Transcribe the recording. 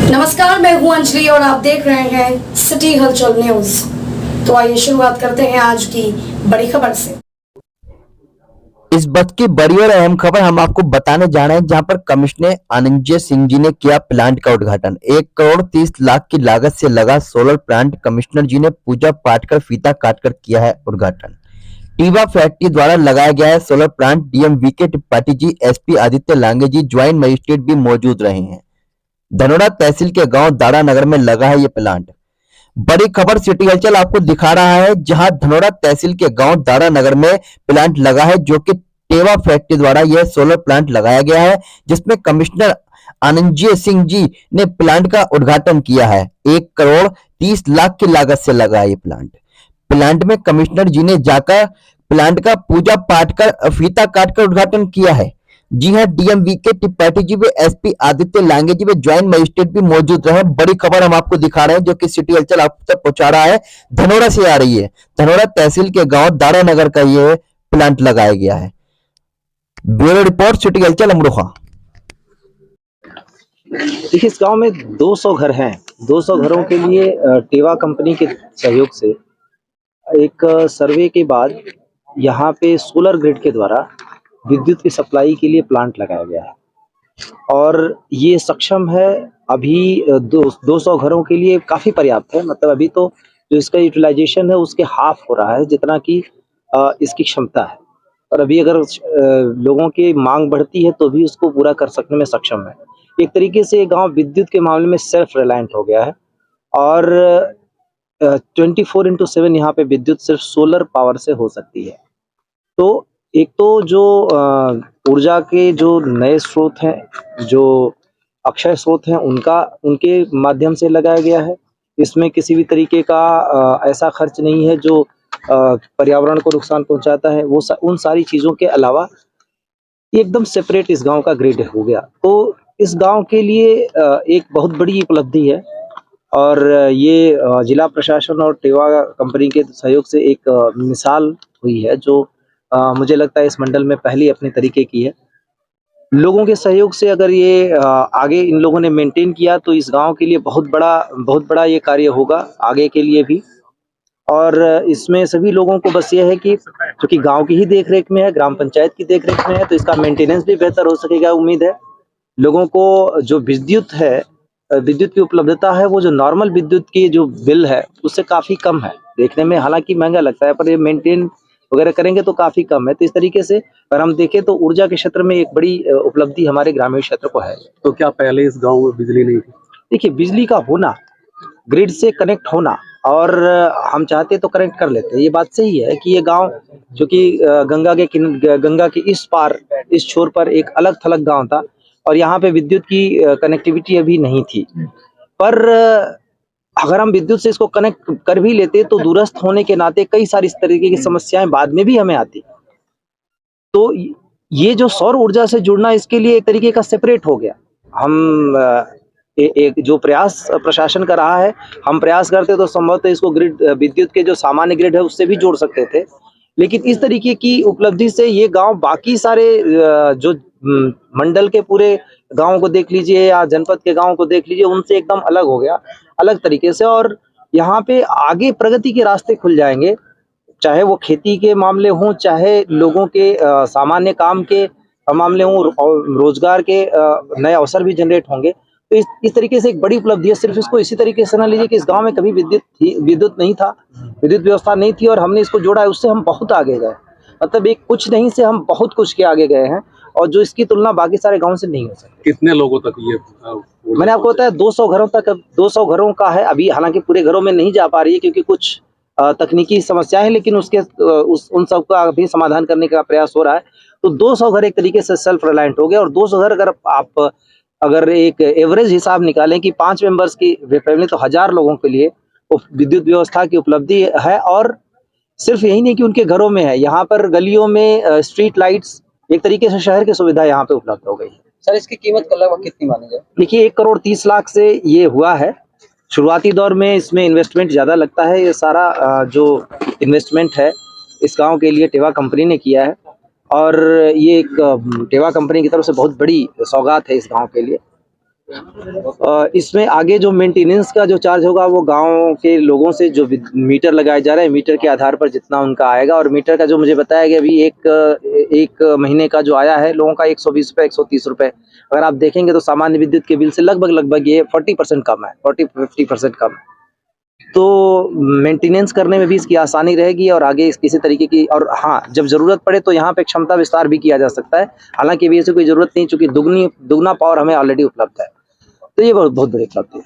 नमस्कार, मैं हूं अंजलि और आप देख रहे हैं सिटी हलचल न्यूज। तो आइए शुरुआत करते हैं आज की बड़ी खबर से। इस वक्त की बड़ी और अहम खबर हम आपको बताने जा रहे हैं, जहां पर कमिश्नर आनंदजय सिंह जी ने किया प्लांट का उद्घाटन। 1 करोड़ 30 लाख की लागत से लगा सोलर प्लांट कमिश्नर जी ने पूजा पाठ कर फीता काटकर किया है उद्घाटन। टीवा फैक्ट्री द्वारा लगाया गया है solar plant. DM VK Tripathi ji, SP Aditya Lange ji, joint magistrate भी मौजूद रहे हैं। धनोरा तहसील के गांव दाड़ा नगर में लगा है ये प्लांट। बड़ी खबर सिटी हलचल आपको दिखा रहा है, जहां धनोरा तहसील के गांव दाड़ा नगर में प्लांट लगा है, जो कि टेवा फैक्ट्री द्वारा यह सोलर प्लांट लगाया गया है, जिसमें कमिश्नर आनंदजय सिंह जी ने प्लांट का उद्घाटन किया है। 1 करोड़ 30 लाख की लागत से लगा है ये प्लांट में कमिश्नर जी ने जाकर प्लांट का पूजा पाठ कर फीता काटकर उद्घाटन किया है। जी हां, डीएम वीके त्रिपाठी जी व एसपी आदित्य लांगे जी व ज्वाइंट मजिस्ट्रेट भी मौजूद रहे। बड़ी खबर हम आपको दिखा रहे हैं, जो कि सिटी हलचल आप तक पहुंचा रहा है। धनोरा से आ रही है। धनोरा तहसील के गांव दाड़ा नगर का ये प्लांट लगाया गया है। ब्यूरो रिपोर्ट, सिटी हलचल, अमरोहा। देखिए, इस गांव में 200 घर हैं। 200 घरों के लिए टेवा कंपनी के सहयोग से एक सर्वे के बाद यहाँ पे सोलर ग्रिड के द्वारा विद्युत की सप्लाई के लिए प्लांट लगाया गया है और ये सक्षम है। अभी 200 घरों के लिए काफ़ी पर्याप्त है। मतलब अभी तो जो इसका यूटिलाइजेशन है उसके हाफ हो रहा है, जितना कि इसकी क्षमता है। और अभी अगर लोगों की मांग बढ़ती है तो भी उसको पूरा कर सकने में सक्षम है। एक तरीके से ये गांव विद्युत के मामले में सेल्फ रिलायंट हो गया है और 24/7 यहाँ पे विद्युत सिर्फ सोलर पावर से हो सकती है। तो एक तो जो ऊर्जा के जो नए स्रोत हैं, जो अक्षय स्रोत हैं, उनके माध्यम से लगाया गया है। इसमें किसी भी तरीके का ऐसा खर्च नहीं है जो पर्यावरण को नुकसान पहुंचाता है। उन सारी चीज़ों के अलावा एकदम सेपरेट इस गांव का ग्रिड हो गया। तो इस गांव के लिए एक बहुत बड़ी उपलब्धि है और ये जिला प्रशासन और टेवा कंपनी के सहयोग से एक मिसाल हुई है, जो मुझे लगता है इस मंडल में पहली अपने तरीके की है। लोगों के सहयोग से अगर ये आगे इन लोगों ने मेंटेन किया तो इस गांव के लिए बहुत बड़ा ये कार्य होगा आगे के लिए भी। और इसमें सभी लोगों को बस ये है कि क्योंकि गांव की ही देखरेख में है, ग्राम पंचायत की देखरेख में है, तो इसका मेंटेनेंस भी बेहतर हो सकेगा। उम्मीद है लोगों को जो विद्युत है, विद्युत की उपलब्धता है, वो जो नॉर्मल विद्युत की जो बिल है उससे काफ़ी कम है। देखने में हालांकि महंगा लगता है, पर ये मेंटेन वगैरह करेंगे तो काफ़ी कम है। तो इस तरीके से अगर हम देखें तो ऊर्जा के क्षेत्र में एक बड़ी उपलब्धि हमारे ग्रामीण क्षेत्र को है। तो क्या पहले इस गांव में बिजली नहीं थी? देखिए, बिजली का होना, ग्रिड से कनेक्ट होना, और हम चाहते तो कनेक्ट कर लेते। ये बात सही है कि ये गांव जो कि गंगा के इस पार, इस छोर पर एक अलग थलग गांव था और यहाँ पे विद्युत की कनेक्टिविटी अभी नहीं थी। पर अगर हम विद्युत से इसको कनेक्ट कर भी लेते तो दूरस्थ होने के नाते कई सारी इस तरीके की समस्याएं बाद में भी हमें आती। तो ये जो सौर ऊर्जा से जुड़ना, इसके लिए एक तरीके का सेपरेट हो गया। हम एक जो प्रयास प्रशासन कर रहा है, हम प्रयास करते तो संभवतः इसको ग्रिड, विद्युत के जो सामान्य ग्रिड है उससे भी जोड़ सकते थे। लेकिन इस तरीके की उपलब्धि से ये गांव बाकी सारे जो मंडल के पूरे गांव को देख लीजिए या जनपद के गांव को देख लीजिए, उनसे एकदम अलग हो गया, अलग तरीके से। और यहाँ पे आगे प्रगति के रास्ते खुल जाएंगे, चाहे वो खेती के मामले हों, चाहे लोगों के सामान्य काम के मामले हों, रोजगार के नए अवसर भी जनरेट होंगे। तो इस तरीके से एक बड़ी उपलब्धि है। सिर्फ इसको इसी तरीके से ना लीजिए कि इस गांव में कभी विद्युत नहीं था, विद्युत व्यवस्था नहीं थी और हमने इसको जोड़ा है, उससे हम बहुत आगे गए। मतलब एक कुछ नहीं से हम बहुत कुछ के आगे गए हैं और जो इसकी तुलना बाकी सारे गाँव से नहीं हो सकती। कितने लोगों तक ये मैंने आपको बताया 200 घरों तक, 200 घरों का है। अभी हालांकि पूरे घरों में नहीं जा पा रही है क्योंकि कुछ तकनीकी समस्याएं हैं, लेकिन उन सब का भी समाधान करने का प्रयास हो रहा है। तो 200 घर एक तरीके से सेल्फ रिलायंट हो गए। और 200 घर अगर एक एवरेज हिसाब निकालें कि 5 मेंबर्स की फैमिली, तो 1000 लोगों के लिए विद्युत व्यवस्था की उपलब्धि है। और सिर्फ यही नहीं कि उनके घरों में है, यहाँ पर गलियों में स्ट्रीट लाइट्स, एक तरीके से शहर की सुविधा यहाँ पे उपलब्ध हो गई है। सर, इसकी कीमत लगभग कितनी मानी जाए? देखिए, 1 करोड़ 30 लाख से ये हुआ है। शुरुआती दौर में इसमें इन्वेस्टमेंट ज़्यादा लगता है। ये सारा जो इन्वेस्टमेंट है इस गांव के लिए टेवा कंपनी ने किया है और ये एक टेवा कंपनी की तरफ से बहुत बड़ी सौगात है इस गांव के लिए। इसमें आगे जो मेंटेनेंस का जो चार्ज होगा वो गांव के लोगों से जो मीटर लगाए जा रहे हैं मीटर के आधार पर जितना उनका आएगा, और मीटर का जो मुझे बताया गया अभी एक महीने का जो आया है लोगों का 120 रुपये 130 रुपये। अगर आप देखेंगे तो सामान्य विद्युत के बिल से लगभग ये 40% कम है, 40-50% कम है। तो मेंटेनेंस करने में भी इसकी आसानी रहेगी और आगे किसी तरीके की, और हाँ जब ज़रूरत पड़े तो यहाँ पे क्षमता विस्तार भी किया जा सकता है। हालांकि अभी ऐसी कोई ज़रूरत नहीं, चूँकि दुगना पावर हमें ऑलरेडी उपलब्ध है। तो ये बहुत बड़ी उपलब्धि है।